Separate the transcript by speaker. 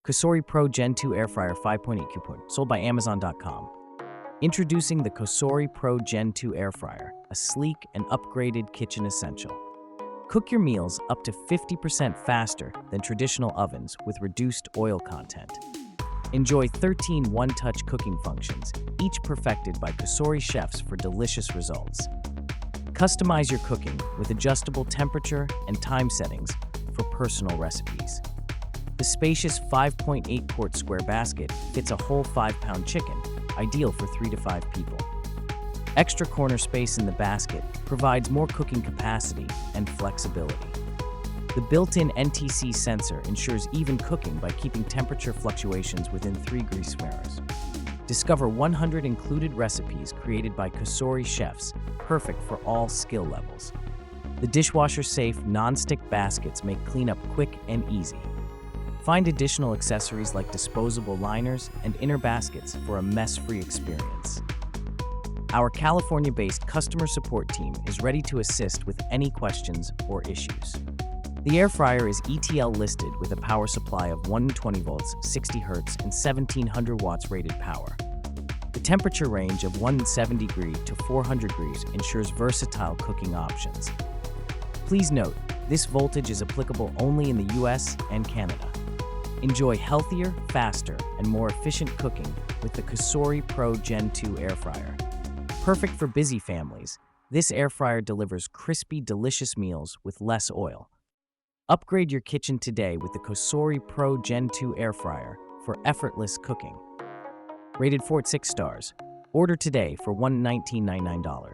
Speaker 1: COSORI Pro Gen 2 Air Fryer 5.8 coupon, sold by Amazon.com. Introducing the COSORI Pro Gen 2 Air Fryer, a sleek and upgraded kitchen essential. Cook your meals up to 50% faster than traditional ovens with reduced oil content. Enjoy 13 one-touch cooking functions, each perfected by COSORI chefs for delicious results. Customize your cooking with adjustable temperature and time settings for personal recipes. The spacious 5.8 quart square basket fits a whole 5-pound chicken, ideal for 3 to 5 people. Extra corner space in the basket provides more cooking capacity and flexibility. The built-in NTC sensor ensures even cooking by keeping temperature fluctuations within 3 grease mirrors. Discover 100 included recipes created by COSORI chefs, perfect for all skill levels. The dishwasher-safe non-stick baskets make cleanup quick and easy. Find additional accessories like disposable liners and inner baskets for a mess-free experience. Our California-based customer support team is ready to assist with any questions or issues. The air fryer is ETL listed with a power supply of 120 volts, 60 Hz, and 1700 watts rated power. The temperature range of 170 degrees to 400 degrees ensures versatile cooking options. Please note, this voltage is applicable only in the US and Canada. Enjoy healthier, faster, and more efficient cooking with the COSORI Pro Gen 2 Air Fryer. Perfect for busy families, this air fryer delivers crispy, delicious meals with less oil. Upgrade your kitchen today with the COSORI Pro Gen 2 Air Fryer for effortless cooking. Rated 4 6 stars. Order today for $119.99.